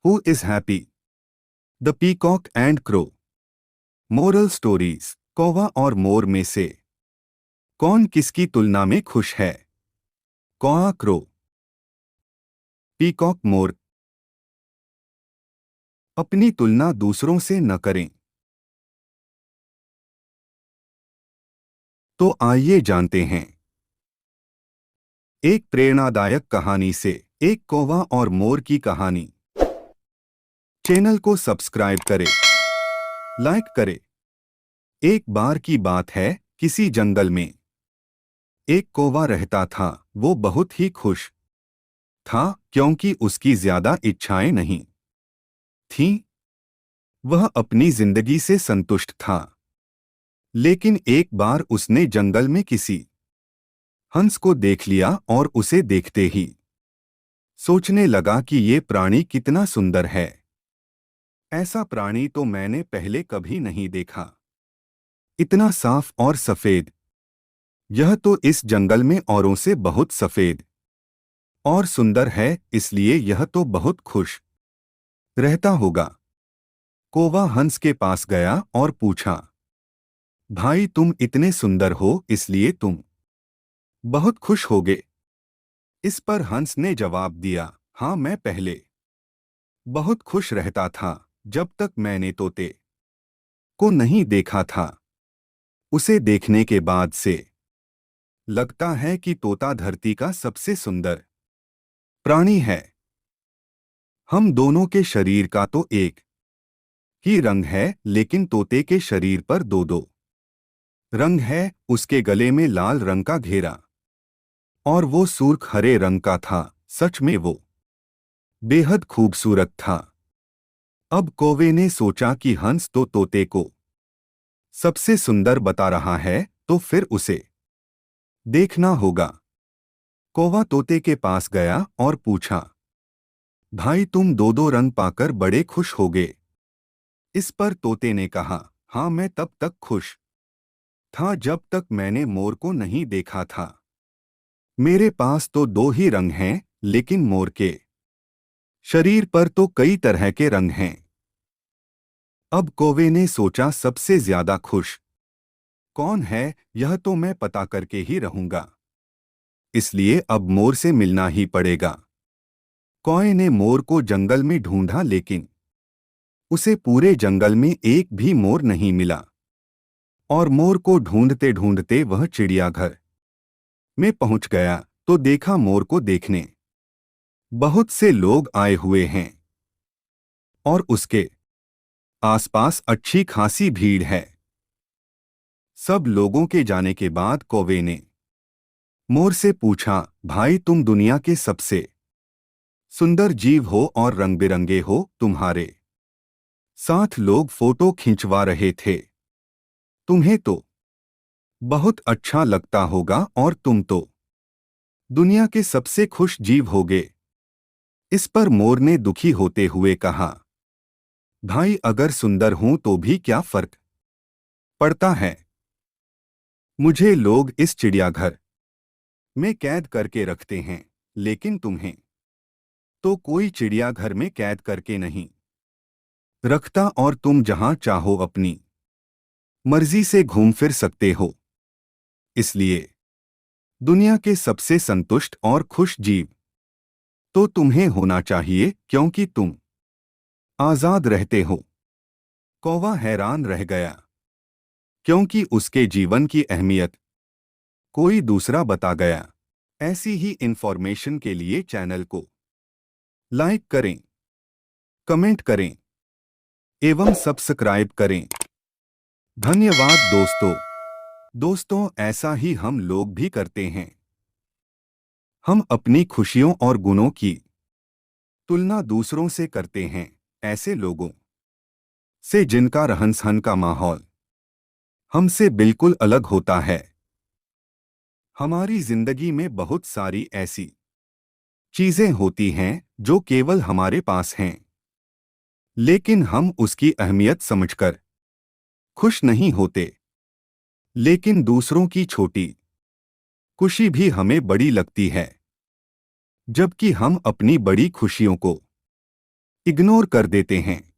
Who is happy? The Peacock and Crow. Moral stories. कौवा और मोर में से कौन किसकी तुलना में खुश है? कौआ क्रो, पीकॉक मोर। अपनी तुलना दूसरों से न करें। तो आइए जानते हैं एक प्रेरणादायक कहानी से, एक कौवा और मोर की कहानी। चैनल को सब्सक्राइब करें, लाइक करें। एक बार की बात है, किसी जंगल में एक कौवा रहता था। वो बहुत ही खुश था क्योंकि उसकी ज्यादा इच्छाएं नहीं थीं। वह अपनी जिंदगी से संतुष्ट था। लेकिन एक बार उसने जंगल में किसी हंस को देख लिया और उसे देखते ही सोचने लगा कि ये प्राणी कितना सुंदर है। ऐसा प्राणी तो मैंने पहले कभी नहीं देखा। इतना साफ और सफेद। यह तो इस जंगल में औरों से बहुत सफेद और सुंदर है, इसलिए यह तो बहुत खुश रहता होगा। कौवा हंस के पास गया और पूछा, भाई तुम इतने सुंदर हो, इसलिए तुम बहुत खुश होगे। इस पर हंस ने जवाब दिया, हाँ, मैं पहले बहुत खुश रहता था जब तक मैंने तोते को नहीं देखा था। उसे देखने के बाद से लगता है कि तोता धरती का सबसे सुंदर प्राणी है। हम दोनों के शरीर का तो एक ही रंग है, लेकिन तोते के शरीर पर दो दो रंग है। उसके गले में लाल रंग का घेरा और वो सुर्ख हरे रंग का था। सच में वो बेहद खूबसूरत था। अब कौवे ने सोचा कि हंस तो तोते को सबसे सुंदर बता रहा है, तो फिर उसे देखना होगा। कौवा तोते के पास गया और पूछा, भाई तुम दो दो रंग पाकर बड़े खुश होगे। इस पर तोते ने कहा, हाँ, मैं तब तक खुश था जब तक मैंने मोर को नहीं देखा था। मेरे पास तो दो ही रंग हैं, लेकिन मोर के शरीर पर तो कई तरह के रंग हैं। अब कौवे ने सोचा, सबसे ज्यादा खुश कौन है, यह तो मैं पता करके ही रहूंगा। इसलिए अब मोर से मिलना ही पड़ेगा। कौवे ने मोर को जंगल में ढूंढा, लेकिन उसे पूरे जंगल में एक भी मोर नहीं मिला। और मोर को ढूंढते ढूंढते वह चिड़ियाघर में पहुंच गया तो देखा मोर को देखने बहुत से लोग आए हुए हैं और उसके आसपास अच्छी खासी भीड़ है। सब लोगों के जाने के बाद कौवे ने मोर से पूछा, भाई तुम दुनिया के सबसे सुंदर जीव हो और रंग बिरंगे हो। तुम्हारे साथ लोग फोटो खिंचवा रहे थे। तुम्हें तो बहुत अच्छा लगता होगा और तुम तो दुनिया के सबसे खुश जीव होगे। इस पर मोर ने दुखी होते हुए कहा, भाई अगर सुंदर हूं तो भी क्या फर्क पड़ता है। मुझे लोग इस चिड़ियाघर में कैद करके रखते हैं, लेकिन तुम्हें तो कोई चिड़ियाघर में कैद करके नहीं रखता और तुम जहां चाहो अपनी मर्जी से घूम फिर सकते हो। इसलिए दुनिया के सबसे संतुष्ट और खुश जीव तो तुम्हें होना चाहिए, क्योंकि तुम आजाद रहते हो। कौवा हैरान रह गया, क्योंकि उसके जीवन की अहमियत कोई दूसरा बता गया। ऐसी ही इंफॉर्मेशन के लिए चैनल को लाइक करें, कमेंट करें एवं सब्सक्राइब करें। धन्यवाद दोस्तों। दोस्तों, ऐसा ही हम लोग भी करते हैं। हम अपनी खुशियों और गुणों की तुलना दूसरों से करते हैं, ऐसे लोगों से जिनका रहन सहन का माहौल हमसे बिल्कुल अलग होता है। हमारी जिंदगी में बहुत सारी ऐसी चीजें होती हैं जो केवल हमारे पास हैं, लेकिन हम उसकी अहमियत समझकर खुश नहीं होते। लेकिन दूसरों की छोटी खुशी भी हमें बड़ी लगती है, जबकि हम अपनी बड़ी खुशियों को इग्नोर कर देते हैं।